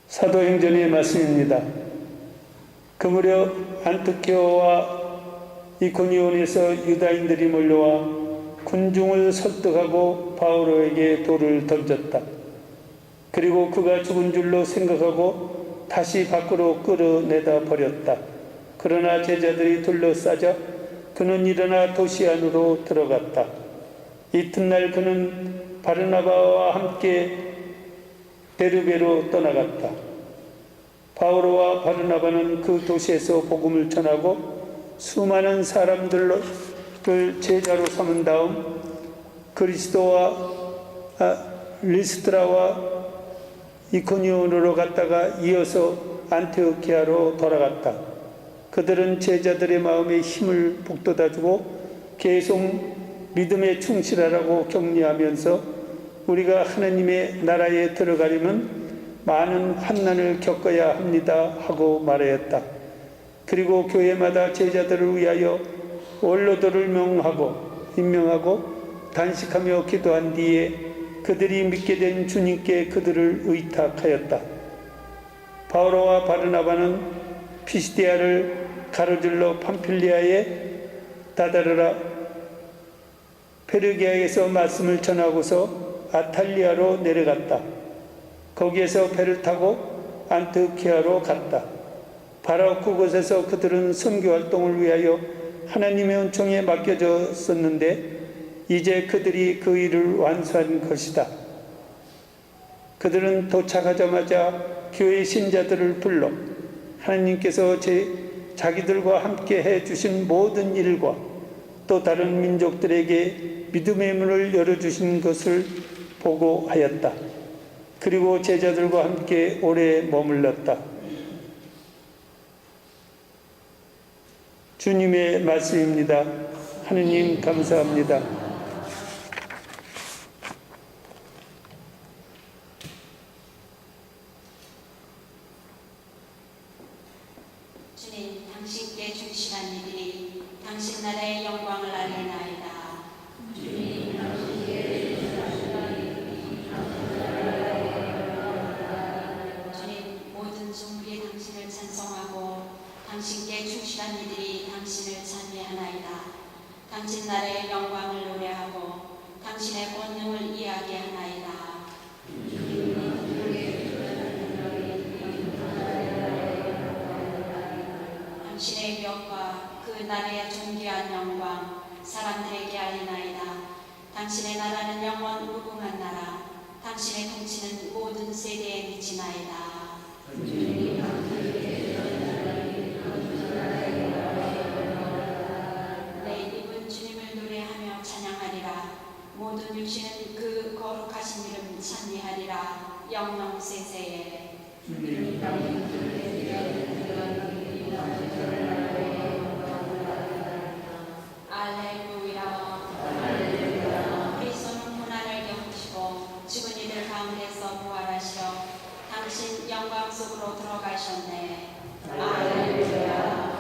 사도행전의 말씀입니다. 그 무렵 안티오코와 이코니온에서 유다인들이 몰려와 군중을 설득하고 바오로에게 돌을 던졌다. 그리고 그가 죽은 줄로 생각하고 다시 밖으로 끌어내다 버렸다. 그러나 제자들이 둘러싸자 그는 일어나 도시 안으로 들어갔다. 이튿날 그는 바르나바와 함께 데르베로 떠나갔다. 바오로와 바르나바는 그 도시에서 복음을 전하고 수많은 사람들을 제자로 삼은 다음 리스트라와 이코니온으로 갔다가 이어서 안티오키아로 돌아갔다. 그들은 제자들의 마음에 힘을 북돋아주고 계속 믿음에 충실하라고 격려하면서 우리가 하나님의 나라에 들어가려면 많은 환난을 겪어야 합니다 하고 말하였다. 그리고 교회마다 제자들을 위하여 원로들을 임명하고 단식하며 기도한 뒤에 그들이 믿게 된 주님께 그들을 의탁하였다. 바오로와 바르나바는 피시디아를 가로질러 팜필리아에 다다르라 페르기아에서 말씀을 전하고서 아탈리아로 내려갔다. 거기에서 배를 타고 안티오키아로 갔다. 바로 그곳에서 그들은 선교활동을 위하여 하나님의 은총에 맡겨졌었는데 이제 그들이 그 일을 완수한 것이다. 그들은 도착하자마자 교회 신자들을 불러 하나님께서 자기들과 함께 해주신 모든 일과 또 다른 민족들에게 믿음의 문을 열어주신 것을 보고하였다. 그리고 제자들과 함께 오래 머물렀다. 주님의 말씀입니다. 하느님 감사합니다. 주님, 당신께 충실한 이들이 당신 나라의 영광을 알리나이다. 주님, 당신께 충실한 이들이 당신 나라의 영광을 알리나이다. 주님, 모든 종들이 당신을 찬송하고 당신께 충실한 이들이 당신을 찬미하나이다. 당신 나라의 영광을 노래하고 당신의 권능을 이야기하나이다. 당신의 벽과 그 나라의 존귀한 영광 사람들에게 알리나이다. 당신의 나라는 영원 무궁한 나라, 당신의 통치는 모든 세대에 미치나이다. 내 입은 주님을 노래하며 찬양하리라. 모든 육신은 그 거룩하신 이름 찬미하리라. 영영세세에. 알렐루야. 그리스도는 고난을 겪으시고 죽은 이들 가운데서 부활하시어 당신 영광 속으로 들어가셨네. 알렐루야.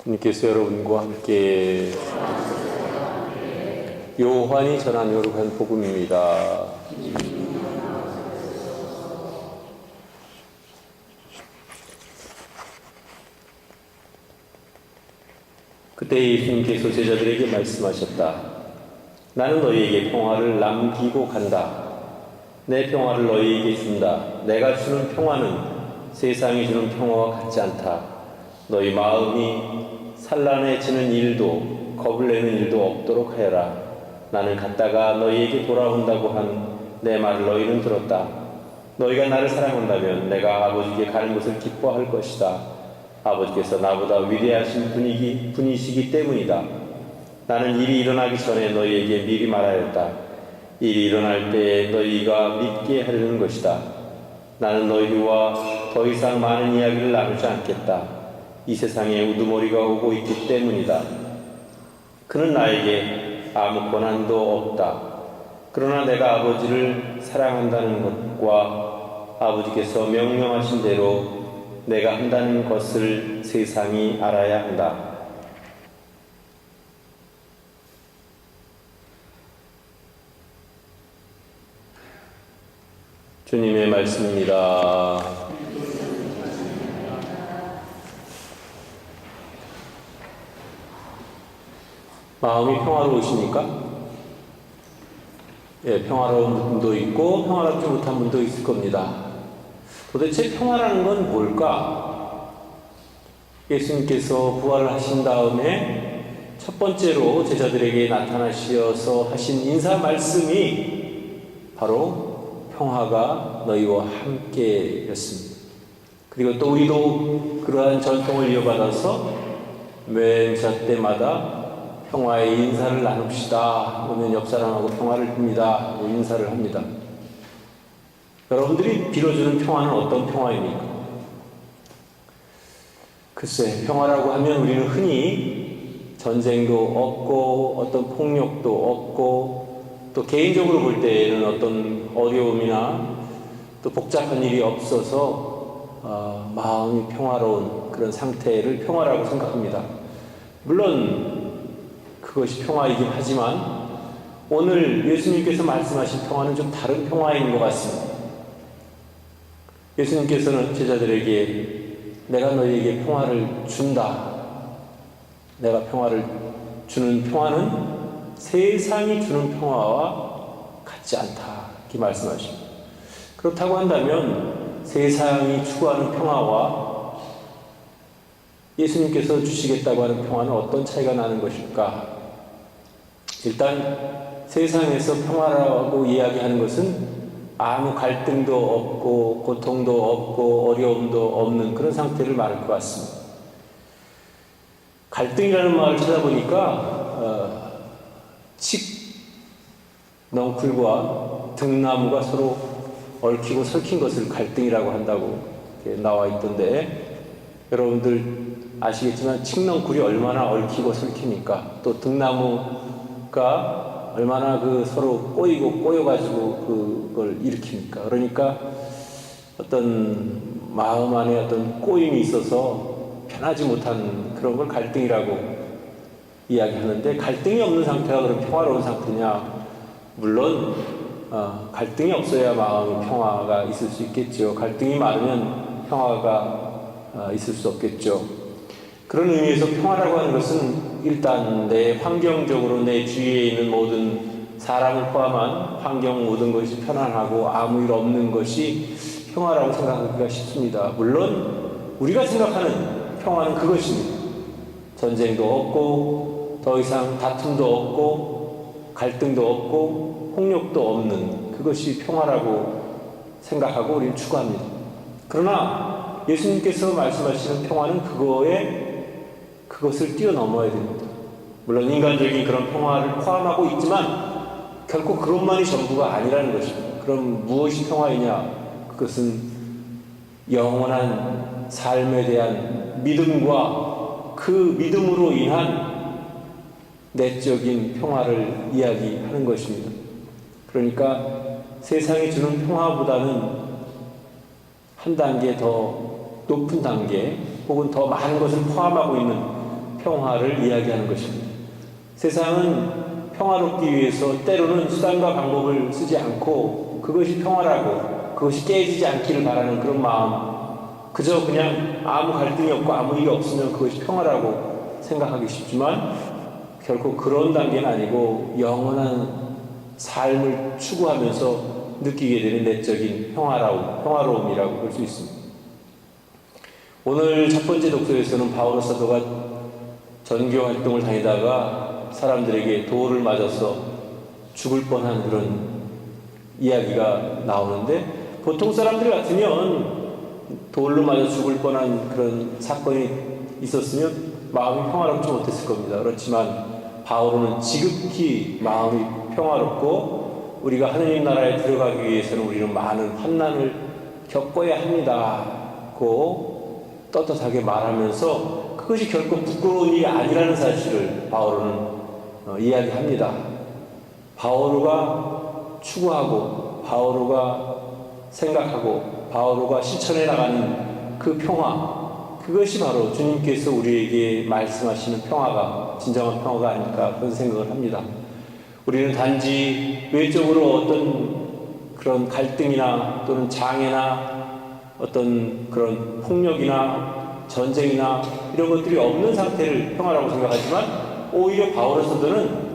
주님께서 여러분과 함께 요한이 전한 요룩한 복음입니다. 그때 예수님께서 제자들에게 말씀하셨다. 나는 너희에게 평화를 남기고 간다. 내 평화를 너희에게 준다. 내가 주는 평화는 세상이 주는 평화와 같지 않다. 너희 마음이 산란해지는 일도 겁을 내는 일도 없도록 하여라. 나는 갔다가 너희에게 돌아온다고 한 내 말을 너희는 들었다. 너희가 나를 사랑한다면 내가 아버지께 가는 것을 기뻐할 것이다. 아버지께서 나보다 위대하신 분이시기 때문이다. 나는 일이 일어나기 전에 너희에게 미리 말하였다. 일이 일어날 때 너희가 믿게 하려는 것이다. 나는 너희와 더 이상 많은 이야기를 나누지 않겠다. 이 세상에 우두머리가 오고 있기 때문이다. 그는 나에게 아무 권한도 없다. 그러나 내가 아버지를 사랑한다는 것과 아버지께서 명령하신 대로 내가 한다는 것을 세상이 알아야 한다. 주님의 말씀입니다. 마음이 평화로우십니까? 예, 평화로운 분도 있고 평화롭지 못한 분도 있을 겁니다. 도대체 평화라는 건 뭘까? 예수님께서 부활을 하신 다음에 첫 번째로 제자들에게 나타나셔서 하신 인사 말씀이 바로 평화가 너희와 함께였습니다. 그리고 또 우리도 그러한 전통을 이어받아서 맨저 때마다 평화의 인사를 나눕시다. 그러면 옆 사람하고 평화를 빕니다. 인사를 합니다. 여러분들이 빌어주는 평화는 어떤 평화입니까? 글쎄, 평화라고 하면 우리는 흔히 전쟁도 없고 어떤 폭력도 없고 또 개인적으로 볼 때에는 어떤 어려움이나 또 복잡한 일이 없어서 마음이 평화로운 그런 상태를 평화라고 생각합니다. 물론 그것이 평화이긴 하지만 오늘 예수님께서 말씀하신 평화는 좀 다른 평화인 것 같습니다. 예수님께서는 제자들에게 내가 너희에게 평화를 준다. 내가 평화를 주는 평화는 세상이 주는 평화와 같지 않다. 이렇게 말씀하십니다. 그렇다고 한다면 세상이 추구하는 평화와 예수님께서 주시겠다고 하는 평화는 어떤 차이가 나는 것일까? 일단 세상에서 평화라고 이야기하는 것은 아무 갈등도 없고 고통도 없고 어려움도 없는 그런 상태를 말할 것 같습니다. 갈등이라는 말을 찾아보니까 칡넝쿨과 등나무가 서로 얽히고 설킨 것을 갈등이라고 한다고 나와 있던데 여러분들 아시겠지만 칡넝쿨이 얼마나 얽히고 설키니까 또 등나무가 얼마나 서로 꼬이고 꼬여가지고 그걸 일으킵니까? 그러니까 어떤 마음 안에 어떤 꼬임이 있어서 편하지 못한 그런 걸 갈등이라고 이야기하는데 갈등이 없는 상태가 그럼 평화로운 상태냐? 물론 갈등이 없어야 마음이 평화가 있을 수 있겠죠. 갈등이 많으면 평화가 있을 수 없겠죠. 그런 의미에서 평화라고 하는 것은 일단 내 환경적으로 내 주위에 있는 모든 사람을 포함한 환경 모든 것이 편안하고 아무 일 없는 것이 평화라고 생각하기가 쉽습니다. 물론 우리가 생각하는 평화는 그것입니다. 전쟁도 없고 더 이상 다툼도 없고 갈등도 없고 폭력도 없는 그것이 평화라고 생각하고 우리는 추구합니다. 그러나 예수님께서 말씀하시는 평화는 그것을 뛰어넘어야 됩니다. 물론 인간적인 그런 평화를 포함하고 있지만 결코 그것만이 전부가 아니라는 것입니다. 그럼 무엇이 평화이냐? 그것은 영원한 삶에 대한 믿음과 그 믿음으로 인한 내적인 평화를 이야기하는 것입니다. 그러니까 세상이 주는 평화보다는 한 단계 더 높은 단계 혹은 더 많은 것을 포함하고 있는 평화를 이야기하는 것입니다. 세상은 평화롭기 위해서 때로는 수단과 방법을 쓰지 않고 그것이 평화라고 그것이 깨지지 않기를 바라는 그런 마음 그저 그냥 아무 갈등이 없고 아무 일이 없으면 그것이 평화라고 생각하기 쉽지만 결코 그런 단계는 아니고 영원한 삶을 추구하면서 느끼게 되는 내적인 평화로움이라고 볼 수 있습니다. 오늘 첫 번째 독서에서는 바오로 사도가 전교 활동을 다니다가 사람들에게 돌을 맞아서 죽을 뻔한 그런 이야기가 나오는데 보통 사람들 같으면 돌로 맞아 죽을 뻔한 그런 사건이 있었으면 마음이 평화롭지 못했을 겁니다. 그렇지만 바오로는 지극히 마음이 평화롭고 우리가 하느님 나라에 들어가기 위해서는 우리는 많은 환난을 겪어야 합니다고 떳떳하게 말하면서 그것이 결코 부끄러운 일이 아니라는 사실을 바오로는 이야기합니다. 바오로가 추구하고 바오로가 생각하고 바오로가 실천해 나가는 그 그 평화, 그것이 바로 주님께서 우리에게 말씀하시는 평화가 진정한 평화가 아닐까 그런 생각을 합니다. 우리는 단지 외적으로 어떤 그런 갈등이나 또는 장애나 어떤 그런 폭력이나 전쟁이나 이런 것들이 없는 상태를 평화라고 생각하지만, 오히려 바울의 사도는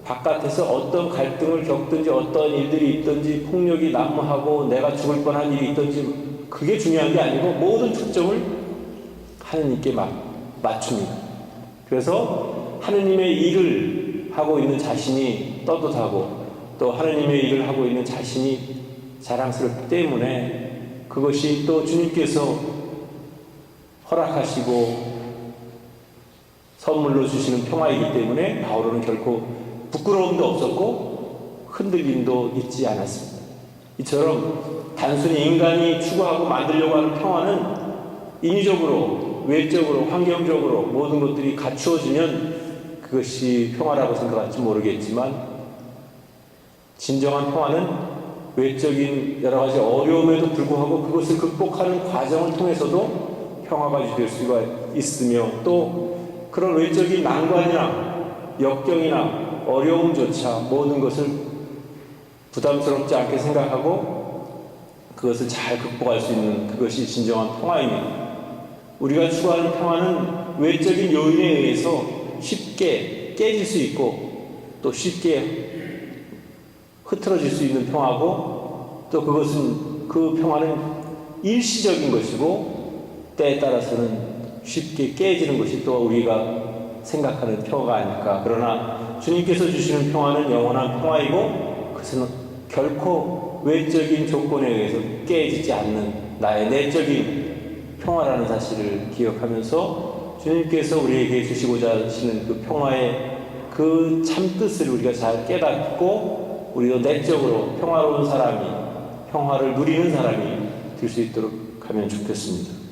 바깥에서 어떤 갈등을 겪든지 어떤 일들이 있든지 폭력이 난무하고 내가 죽을 뻔한 일이 있든지 그게 중요한 게 아니고 모든 초점을 하느님께 맞춥니다. 그래서 하느님의 일을 하고 있는 자신이 떳떳하고 또 하느님의 일을 하고 있는 자신이 자랑스럽기 때문에 그것이 또 주님께서 허락하시고 선물로 주시는 평화이기 때문에 바울은 결코 부끄러움도 없었고 흔들림도 있지 않았습니다. 이처럼 단순히 인간이 추구하고 만들려고 하는 평화는 인위적으로, 외적으로, 환경적으로 모든 것들이 갖추어지면 그것이 평화라고 생각할지 모르겠지만, 진정한 평화는 외적인 여러 가지 어려움에도 불구하고 그것을 극복하는 과정을 통해서도 평화가 될 수가 있으며, 또 그런 외적인 난관이나 역경이나 어려움조차 모든 것을 부담스럽지 않게 생각하고 그것을 잘 극복할 수 있는 그것이 진정한 평화입니다. 우리가 추구하는 평화는 외적인 요인에 의해서 쉽게 깨질 수 있고 또 쉽게 흐트러질 수 있는 평화고, 또 그 평화는 일시적인 것이고 때에 따라서는 쉽게 깨지는 것이 또 우리가 생각하는 평화가 아닐까. 그러나 주님께서 주시는 평화는 영원한 평화이고 그것은 결코 외적인 조건에 의해서 깨지지 않는 나의 내적인 평화라는 사실을 기억하면서 주님께서 우리에게 주시고자 하시는 그 평화의 그 참뜻을 우리가 잘 깨닫고 우리도 내적으로 평화로운 사람이, 평화를 누리는 사람이 될 수 있도록 하면 좋겠습니다.